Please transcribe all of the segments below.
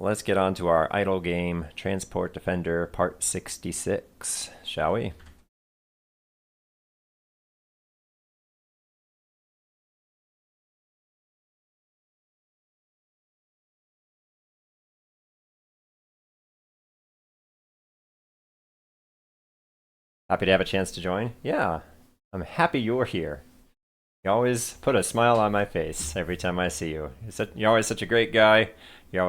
Let's get on to our idle game, Transport Defender Part 66, shall we? Happy to have a chance to join. Yeah, I'm happy you're here. You always put a smile on my face every time I see you. You're always such a great guy. You're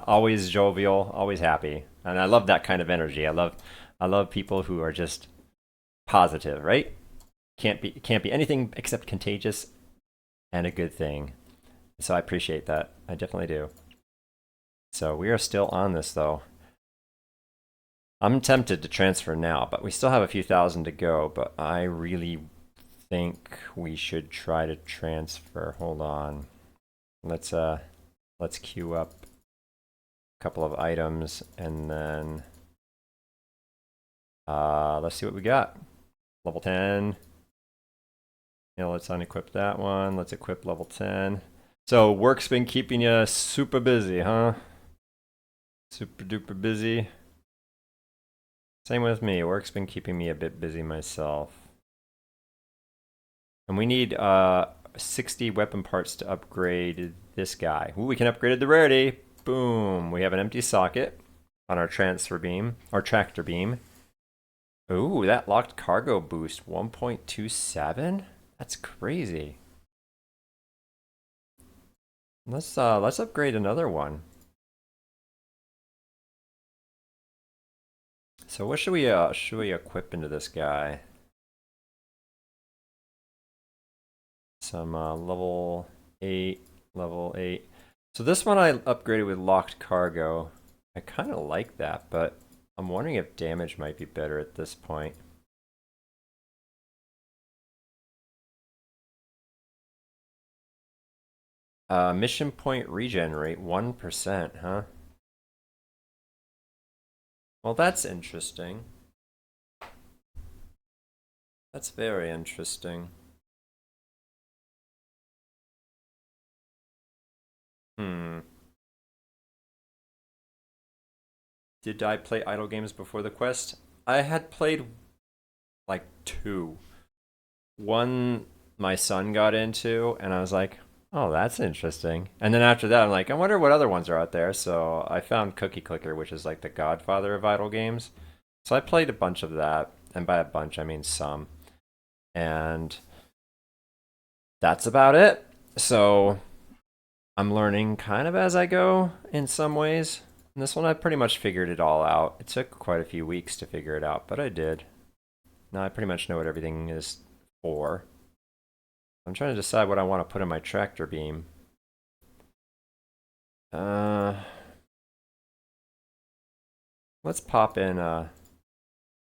always jovial, always happy, and I love that kind of energy. I love people who are just positive, right? Can't be anything except contagious and a good thing. So I appreciate that. I definitely do. So we are still on this though. I'm tempted to transfer now, but we still have a few thousand to go. But I really think we should try to transfer. Hold on. Let's queue up a couple of items and then let's see what we got. Level 10. Yeah, let's unequip that one. Let's equip level 10. So work's been keeping you super busy, huh? Super duper busy. Same with me. Work's been keeping me a bit busy myself. And we need 60 weapon parts to upgrade this guy. Ooh, we can upgrade the rarity. Boom. We have an empty socket on our transfer beam, or tractor beam. Ooh, that locked cargo boost, 1.27? That's crazy. Let's upgrade another one. So what should we equip into this guy? Some level 8. So this one I upgraded with locked cargo. I kind of like that, but I'm wondering if damage might be better at this point. Mission point regen rate 1%, huh? Well, that's interesting. That's very interesting. Hmm. Did I play idle games before the quest? I had played like two. One my son got into, and I was like, oh, that's interesting. And then after that, I'm like, I wonder what other ones are out there. So I found Cookie Clicker, which is like the godfather of idle games. So I played a bunch of that, and by a bunch, I mean some. And that's about it. So I'm learning kind of as I go in some ways. And this one, I pretty much figured it all out. It took quite a few weeks to figure it out, but I did. Now I pretty much know what everything is for. I'm trying to decide what I want to put in my tractor beam. Uh, let's pop in,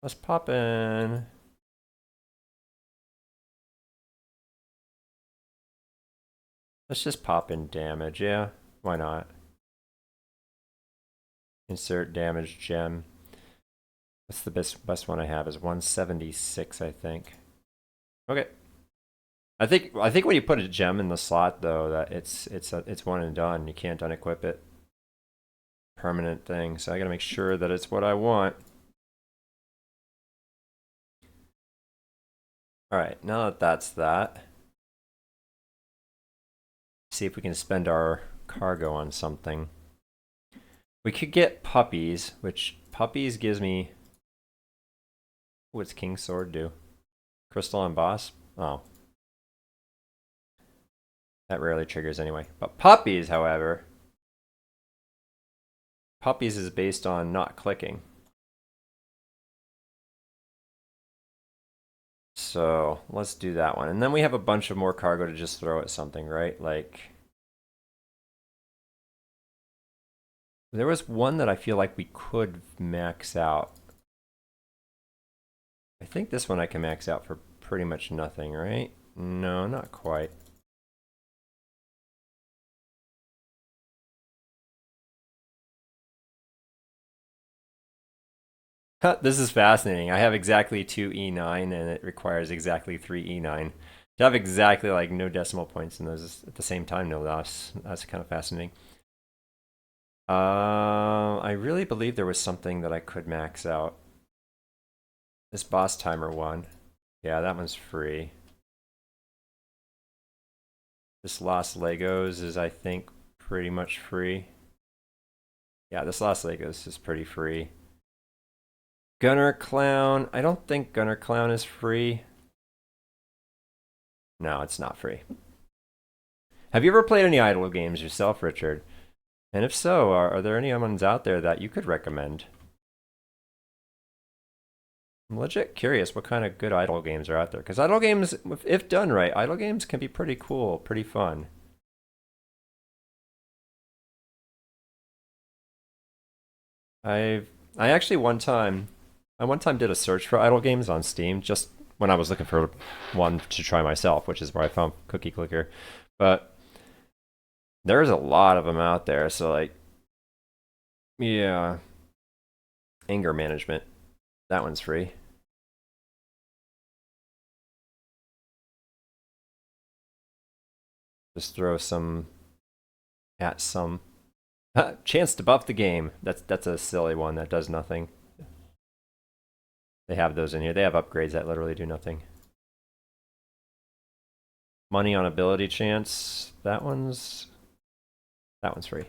let's pop in, let's just pop in damage, yeah? Why not? Insert damage gem. What's the best one I have is 176, I think. Okay. I think when you put a gem in the slot though, that it's one and done. You can't unequip it. Permanent thing. So I gotta make sure that it's what I want. Alright, now that that's that, see if we can spend our cargo on something. We could get puppies, which puppies gives me. What's King's Sword do? Crystal and Boss? Oh. That rarely triggers anyway. But puppies, however, puppies is based on not clicking. So let's do that one. And then we have a bunch of more cargo to just throw at something, right? Like, there was one that I feel like we could max out. I think this one I can max out for pretty much nothing, right? No, not quite. This is fascinating. I have exactly 2 E9 and it requires exactly 3 E9. To have exactly like no decimal points in those at the same time, no loss. That's kind of fascinating. I really believe there was something that I could max out. This boss timer one. Yeah, that one's free. This Lost Legos is, I think, pretty much free. Yeah, this Lost Legos is pretty free. Gunner Clown. I don't think Gunner Clown is free. No, it's not free. Have you ever played any idle games yourself, Richard? And if so, are there any ones out there that you could recommend? I'm legit curious what kind of good idle games are out there. Because idle games, if done right, idle games can be pretty cool, pretty fun. I actually I one time did a search for idle games on Steam just when I was looking for one to try myself, which is where I found Cookie Clicker. But there's a lot of them out there, so like, yeah, anger management. That one's free. Just throw some at some chance to buff the game. That's a silly one that does nothing. They have those in here. They have upgrades that literally do nothing. Money on ability chance. That one's free.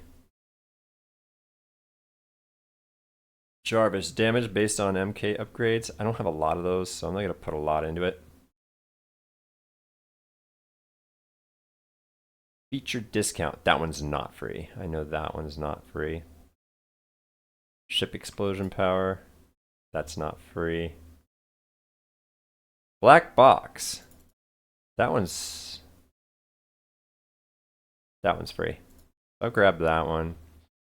Jarvis, damage based on MK upgrades. I don't have a lot of those, so I'm not gonna put a lot into it. Feature discount. That one's not free. I know that one's not free. Ship explosion power. That's not free. Black box. That one's free. I'll grab that one.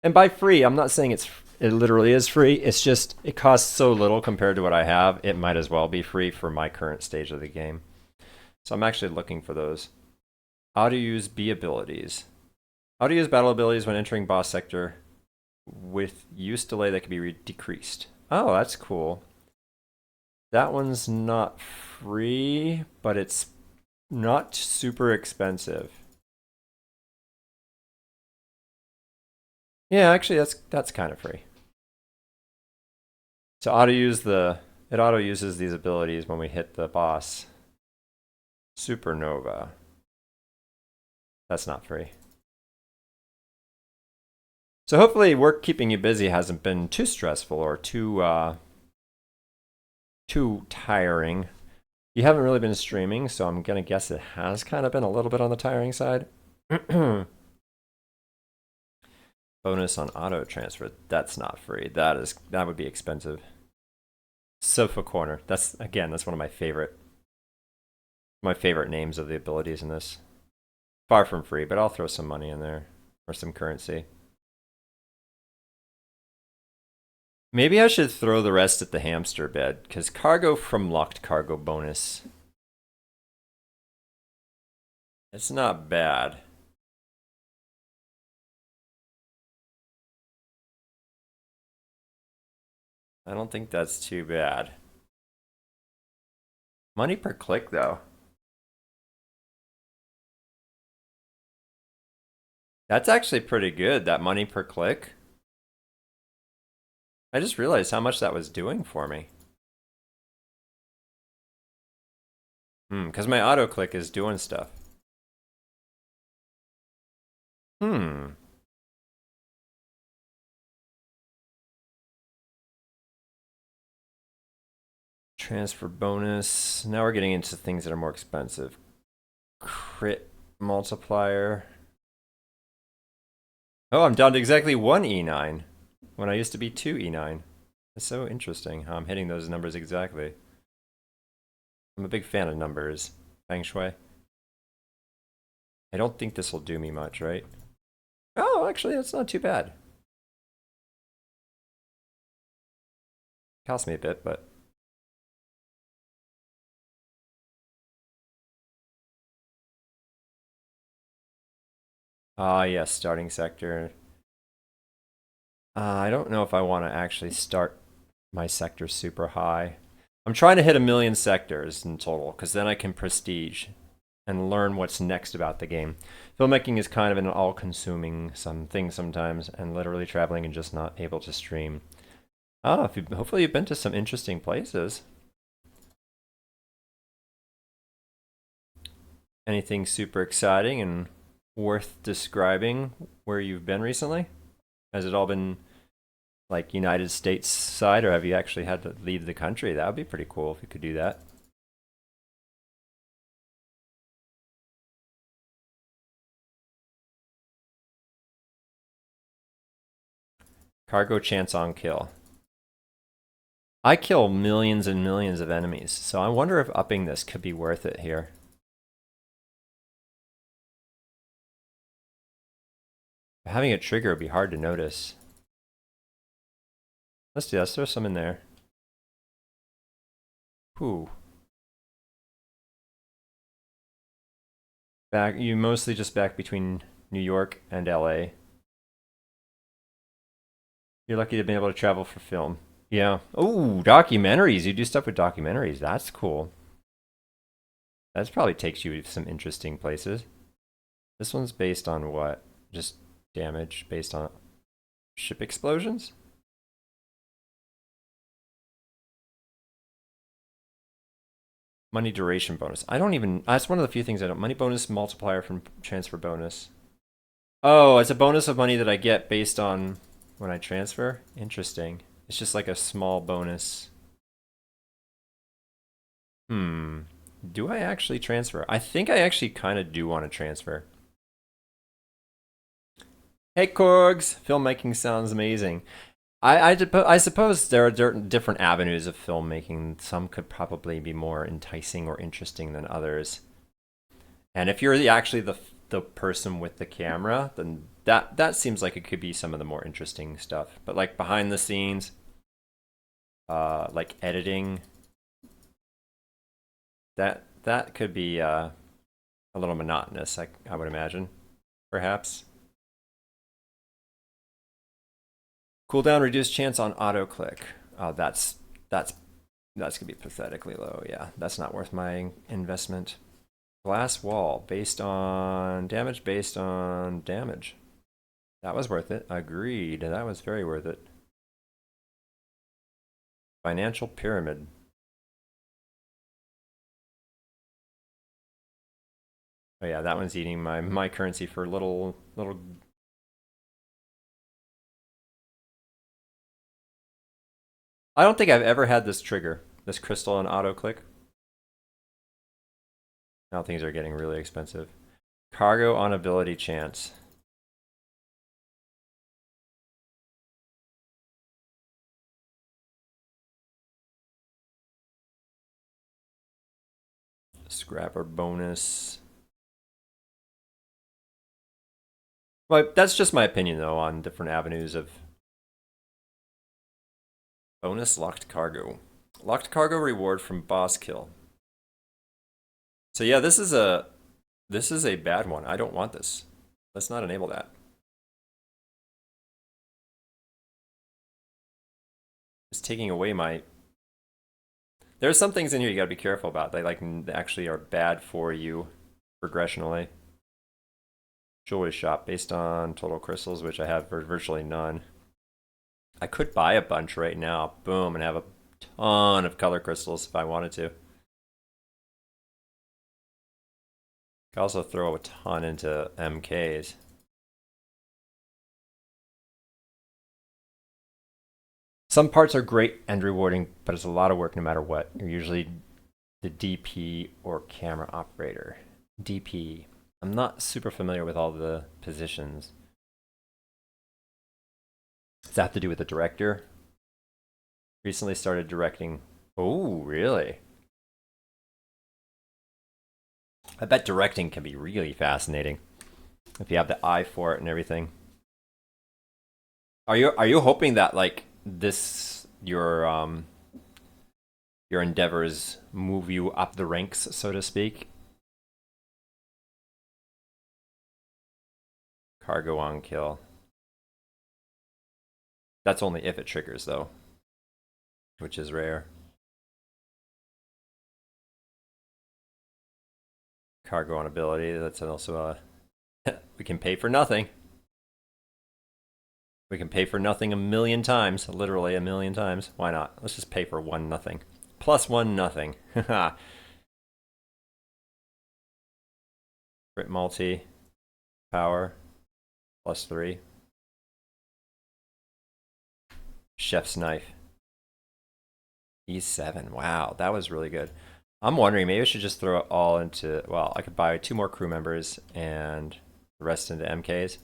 And by free, I'm not saying it literally is free. It's just it costs so little compared to what I have. It might as well be free for my current stage of the game. So I'm actually looking for those. How to use B abilities. How to use battle abilities when entering boss sector with use delay that can be decreased. Oh, that's cool. That one's not free, but it's not super expensive. Yeah, actually that's kind of free. So it auto uses these abilities when we hit the boss. Supernova. That's not free. So hopefully work keeping you busy hasn't been too stressful or too tiring. You haven't really been streaming, so I'm gonna guess it has kind of been a little bit on the tiring side. Bonus on auto transfer. That's not free. That would be expensive. Sofa corner. That's one of my favorite names of the abilities in this. Far from free, but I'll throw some money in there or some currency. Maybe I should throw the rest at the hamster bed, because cargo from locked cargo bonus. It's not bad. I don't think that's too bad. Money per click, though. That's actually pretty good, that money per click. I just realized how much that was doing for me. Because my auto click is doing stuff. Transfer bonus. Now we're getting into things that are more expensive. Crit multiplier. Oh, I'm down to exactly 1 E9 when I used to be 2 E9. That's so interesting how I'm hitting those numbers exactly. I'm a big fan of numbers. Feng Shui. I don't think this will do me much, right? Oh, actually, that's not too bad. Cost me a bit, but... Ah, yes, starting sector. I don't know if I want to actually start my sector super high. I'm trying to hit 1 million sectors in total, because then I can prestige. and learn what's next about the game. Filmmaking is kind of an all-consuming thing sometimes, and literally traveling and just not able to stream. Oh, hopefully you've been to some interesting places. Anything super exciting and worth describing where you've been recently? Has it all been like United States side, or have you actually had to leave the country? That would be pretty cool if you could do that. Cargo chance on kill. I kill millions and millions of enemies, so I wonder if upping this could be worth it here. Having a trigger would be hard to notice. Let's do that. Let's throw some in there. Whew. You mostly just back between New York and LA. You're lucky to have been able to travel for film. Yeah. Oh, documentaries. You do stuff with documentaries. That's cool. That probably takes you to some interesting places. This one's based on what? Just damage based on ship explosions? Money duration bonus. I don't even. That's one of the few things I don't. Money bonus multiplier from transfer bonus. Oh, it's a bonus of money that I get based on when I transfer? Interesting. It's just like a small bonus. Do I actually transfer? I think I actually kind of do want to transfer. Hey, Korgs! Filmmaking sounds amazing. I suppose there are different avenues of filmmaking. Some could probably be more enticing or interesting than others. And if you're actually the person with the camera, then that seems like it could be some of the more interesting stuff. But like behind the scenes, like editing, that could be a little monotonous. I would imagine, perhaps. Cooldown reduced chance on auto click. Oh, that's gonna be pathetically low. Yeah, that's not worth my investment. Glass wall based on damage. Based on damage. That was worth it. Agreed. That was very worth it. Financial pyramid. Oh yeah, that one's eating my currency for little. I don't think I've ever had this trigger, this crystal and auto click. Now things are getting really expensive. Cargo on ability chance. Scrapper bonus. But that's just my opinion though on different avenues of bonus locked cargo. Locked cargo reward from boss kill. So yeah, this is a bad one. I don't want this. Let's not enable that. It's taking away my. There's some things in here you gotta be careful about. They like actually are bad for you progressionally. Jewelry shop based on total crystals, which I have virtually none. I could buy a bunch right now, boom, and have a ton of color crystals if I wanted to. Could also throw a ton into MKs. Some parts are great and rewarding, but it's a lot of work no matter what. You're usually the DP or camera operator. DP. I'm not super familiar with all the positions. Does that have to do with the director? Recently started directing. Oh, really? I bet directing can be really fascinating if you have the eye for it and everything. Are you hoping that like this your endeavors move you up the ranks, so to speak? Cargo on kill. That's only if it triggers though, which is rare. cargo on ability. That's also we can pay for nothing. We can pay for nothing a million times, literally a million times. Why not? Let's just pay for 1 nothing. Plus 1 nothing. Crit multi. Power. Plus 3. Chef's knife. E7. Wow, that was really good. I'm wondering, maybe I should just throw it all into... Well, I could buy 2 more crew members and the rest into MKs.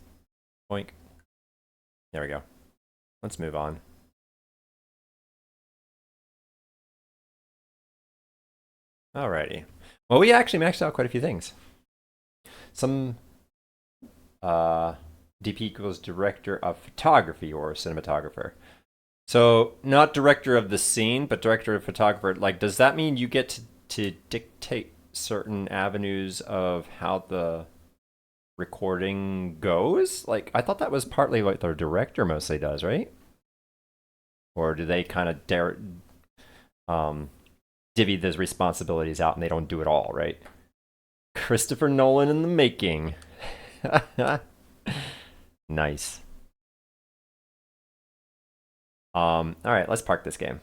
Boink. There we go. Let's move on. Alrighty. Well, we actually maxed out quite a few things. Some DP equals director of photography or cinematographer. So not director of the scene, but director of photographer. Like, does that mean you get to dictate certain avenues of how the recording goes? Like, I thought that was partly what the director mostly does, right? Or do they kind of divvy those responsibilities out and they don't do it all, right? Christopher Nolan in the making. Nice. All right, let's park this game.